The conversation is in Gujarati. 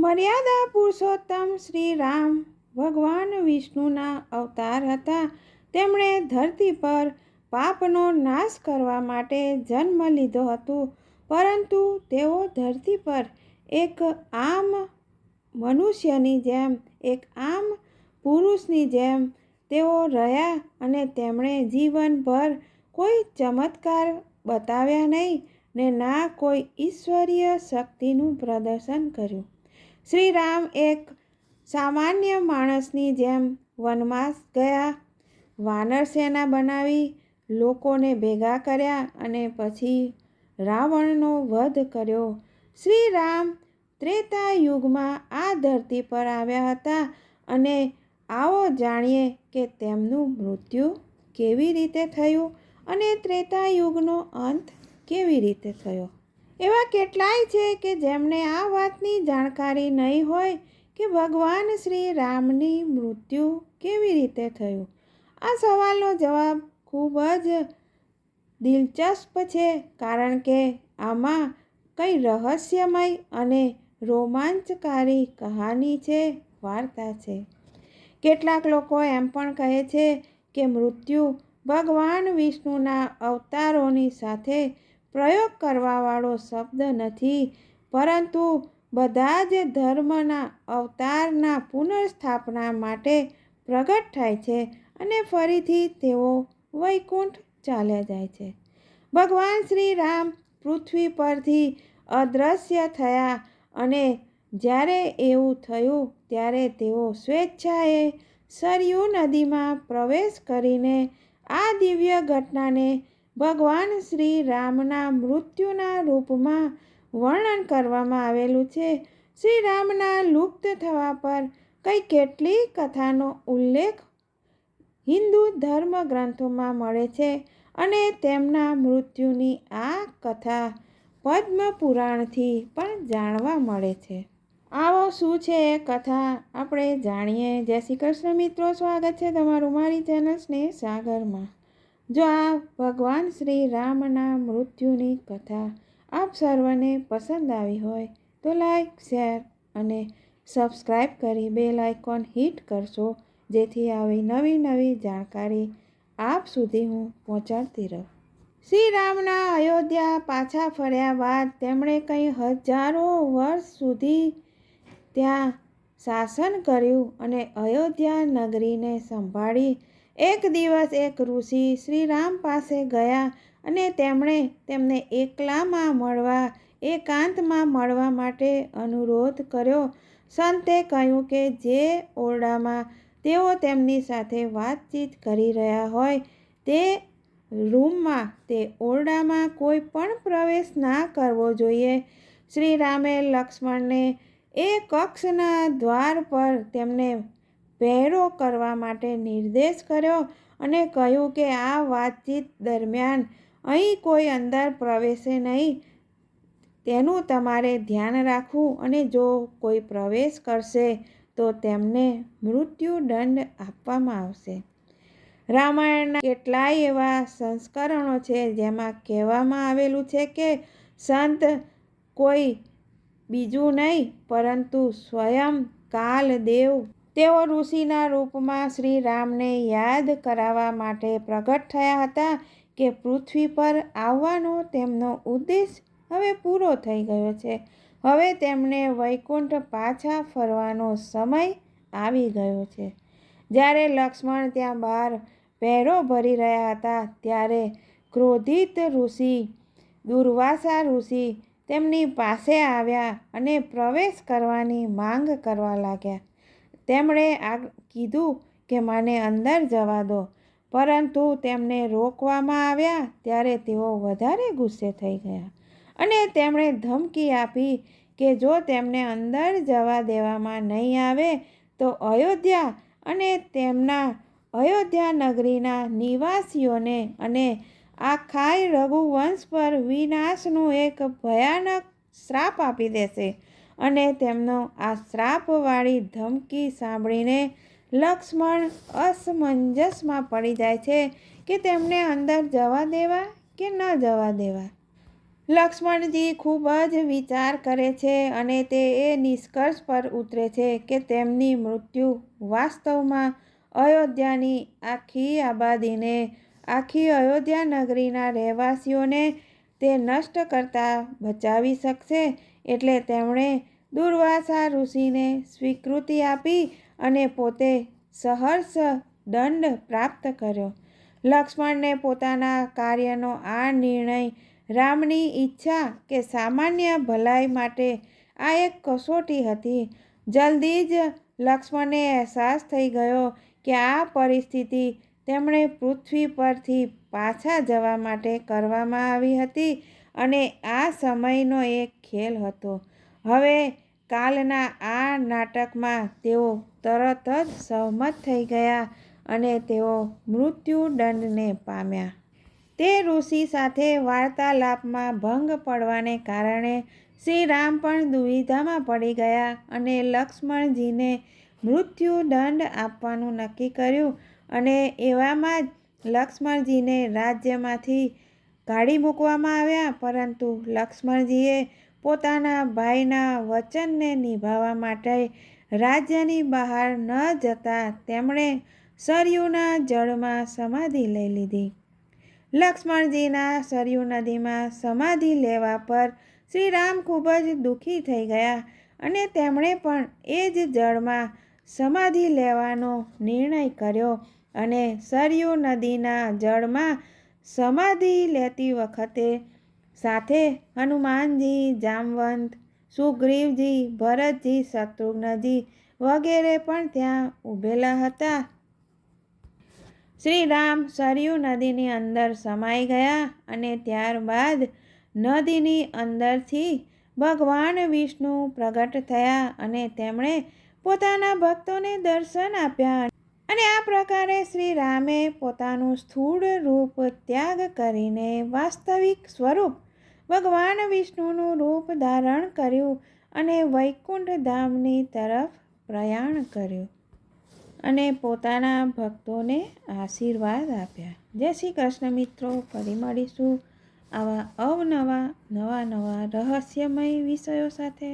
મર્યાદા પુરુષોત્તમ શ્રી રામ ભગવાન વિષ્ણુના અવતાર હતા. તેમણે ધરતી પર પાપનો નાશ કરવા માટે જન્મ લીધો હતો, પરંતુ તેઓ ધરતી પર એક આમ મનુષ્યની જેમ, એક આમ પુરુષની જેમ તેઓ રહ્યા અને તેમણે જીવનભર કોઈ ચમત્કાર બતાવ્યા નહીં ને ના કોઈ ઈશ્વરીય શક્તિનું પ્રદર્શન કર્યું. શ્રી રામ એક સામાન્ય માણસની જેમ વનવાસ ગયા, વાનર સેના બનાવી, લોકોને ભેગા કર્યા અને પછી રાવણનો વધ કર્યો. શ્રી રામ ત્રેતા યુગમાં આ ધરતી પર આવ્યા હતા અને આવો જાણીએ કે તેમનું મૃત્યુ કેવી રીતે થયું અને ત્રેતા યુગનો અંત કેવી રીતે થયો. એવા કેટલાય છે કે જેમને આ વાતની જાણકારી નહીં હોય કે ભગવાન શ્રી રામની મૃત્યુ કેવી રીતે થયું. આ સવાલનો જવાબ ખૂબ જ દિલચસ્પ છે, કારણ કે આમાં કંઈ રહસ્યમય અને રોમાંચકારી કહાની છે, વાર્તા છે. કેટલાક લોકો એમ પણ કહે છે કે મૃત્યુ ભગવાન વિષ્ણુના અવતારોની સાથે પ્રયોગ કરવાવાળો શબ્દ નથી, પરંતુ બધા જ ધર્મના અવતારના પુનર્સ્થાપના માટે પ્રગટ થાય છે અને ફરીથી તેઓ વૈકુંઠ ચાલ્યા જાય છે. ભગવાન શ્રી રામ પૃથ્વી પરથી અદૃશ્ય થયા અને જ્યારે એવું થયું ત્યારે તેઓ સ્વેચ્છાએ સરયૂ નદીમાં પ્રવેશ કરીને આ દિવ્ય ઘટનાને ભગવાન શ્રી રામના મૃત્યુના રૂપમાં વર્ણન કરવામાં આવેલું છે. શ્રી રામના લુપ્ત થવા પર કેટલીક કથાનો ઉલ્લેખ હિન્દુ ધર્મગ્રંથોમાં મળે છે અને તેમના મૃત્યુની આ કથા પદ્મ પુરાણથી પણ જાણવા મળે છે. આવો શું છે એ કથા આપણે જાણીએ. જય શ્રી કૃષ્ણ મિત્રો, સ્વાગત છે તમારું મારી ચેનલ સ્નેહ સાગરમાં. જો આ ભગવાન શ્રી રામના મૃત્યુની કથા આપ સર્વને પસંદ આવી હોય તો લાઈક, શેર અને સબસ્ક્રાઈબ કરી બેલ આઇકોન હિટ કરશો, જેથી આવી નવી નવી જાણકારી આપ સુધી હું પહોંચાડતી રહું. શ્રી રામના અયોધ્યા પાછા ફર્યા બાદ તેમણે કંઈ હજારો વર્ષ સુધી ત્યાં શાસન કર્યું અને અયોધ્યા નગરીને સંભાળી. એક દિવસ એક ઋષિ શ્રી રામ પાસે ગયા અને તેમણે તેમને એકાંતમાં મળવા માટે અનુરોધ કર્યો. સંતે કહ્યું કે જે ઓરડામાં તેઓ તેમની સાથે વાતચીત કરી રહ્યા હોય તે ઓરડામાં કોઈ પણ પ્રવેશ ના કરવો જોઈએ. શ્રી રામે લક્ષ્મણને એ કક્ષના દ્વાર પર તેમને પહેરો કરવા માટે નિર્દેશ કર્યો અને કહ્યું કે આ વાતચીત દરમિયાન અહીં કોઈ અંદર પ્રવેશે નહીં, તેનું તમારે ધ્યાન રાખવું અને જો કોઈ પ્રવેશ કરશે તો તેમને મૃત્યુદંડ આપવામાં આવશે. રામાયણના કેટલાય એવા સંસ્કરણો છે જેમાં કહેવામાં આવેલું છે કે સંત કોઈ બીજું નહીં પરંતુ સ્વયં કાલદેવ, તેઓ ઋષિના રૂપમાં શ્રી રામને યાદ કરાવવા માટે પ્રગટ થયા હતા કે પૃથ્વી પર આવવાનો તેમનો ઉદ્દેશ હવે પૂરો થઈ ગયો છે. હવે તેમને વૈકુંઠ પાછા ફરવાનો સમય આવી ગયો છે. જ્યારે લક્ષ્મણ ત્યાં બહાર પહેરો ભરી રહ્યા હતા ત્યારે ક્રોધિત ઋષિ દુર્વાસા ઋષિ તેમની પાસે આવ્યા અને પ્રવેશ કરવાની માંગ કરવા લાગ્યા. તેમણે કીધું કે મને અંદર જવા દો, પરંતુ તેમને રોકવામાં આવ્યા ત્યારે તેઓ વધારે ગુસ્સે થઈ ગયા અને તેમણે ધમકી આપી કે જો તેમને અંદર જવા દેવામાં નહીં આવે તો અયોધ્યા અને તેમના અયોધ્યા નગરીના નિવાસીઓને અને આખાય રઘુવંશ પર વિનાશનો એક ભયાનક શ્રાપ આપી દેશે. અને તેમનો આ શ્રાપવાળી ધમકી સાંભળીને લક્ષ્મણ અસમંજસમાં પડી જાય છે કે તેમને અંદર જવા દેવા કે ન જવા દેવા. લક્ષ્મણજી ખૂબ જ વિચાર કરે છે અને તે એ નિષ્કર્ષ પર ઉતરે છે કે તેમની મૃત્યુ વાસ્તવમાં અયોધ્યાની આખી આબાદીને, આખી અયોધ્યા નગરીના રહેવાસીઓને તે નષ્ટ કરતાં બચાવી શકશે. એટલે તેમણે દુર્વાસા ઋષિને સ્વીકૃતિ આપી અને પોતે સહર્ષ દંડ પ્રાપ્ત કર્યો. લક્ષ્મણને પોતાના કાર્યનો આ નિર્ણય રામની ઈચ્છા કે સામાન્ય ભલાઈ માટે આ એક કસોટી હતી. જલ્દી જ લક્ષ્મણને અહેસાસ થઈ ગયો કે આ પરિસ્થિતિ તેમણે પૃથ્વી પરથી પાછા જવા માટે કરવામાં આવી હતી અને આ સમયનો એક ખેલ હતો. હવે કાલના આ નાટકમાં તેઓ તરત જ સહમત થઈ ગયા અને તેઓ મૃત્યુદંડને પામ્યા. તે ઋષિ સાથે વાર્તાલાપમાં ભંગ પડવાને કારણે શ્રી રામ પણ દુવિધામાં પડી ગયા અને લક્ષ્મણજીને મૃત્યુદંડ આપવાનું નક્કી કર્યું. અને એવામાં જ લક્ષ્મણજીને રાજ્યમાંથી કાઢી મૂકવામાં આવ્યા. પરંતુ લક્ષ્મણજીએ પોતાના ભાઈના વચનને નિભાવવા માટે રાજ્યની બહાર ન જતા તેમણે સરયુના જળમાં સમાધિ લઈ લીધી. લક્ષ્મણજીના સરયુ નદીમાં સમાધિ લેવા પર શ્રી રામ ખૂબ જ દુઃખી થઈ ગયા અને તેમણે પણ એ જ જળમાં સમાધિ લેવાનો નિર્ણય કર્યો અને સરયુ નદીના જળમાં સમાધિ લેતી વખતે સાથે હનુમાનજી, જામવંત, સુગ્રીવજી, ભરતજી, શત્રુઘ્નજી વગેરે પણ ત્યાં ઊભેલા હતા. શ્રી રામ સરયુ નદીની અંદર સમાઈ ગયા અને ત્યારબાદ નદીની અંદરથી ભગવાન વિષ્ણુ પ્રગટ થયા અને તેમણે પોતાના ભક્તોને દર્શન આપ્યા. અને આ પ્રકારે શ્રી રામે પોતાનું સ્થૂળ રૂપ ત્યાગ કરીને વાસ્તવિક સ્વરૂપ ભગવાન વિષ્ણુનું રૂપ ધારણ કર્યું અને વૈકુંઠ ધામની તરફ પ્રયાણ કર્યું અને પોતાના ભક્તોને આશીર્વાદ આપ્યા. જય શ્રી કૃષ્ણ મિત્રો. ફરી મળીશું આવા અવનવા નવા રહસ્યમય વિષયો સાથે.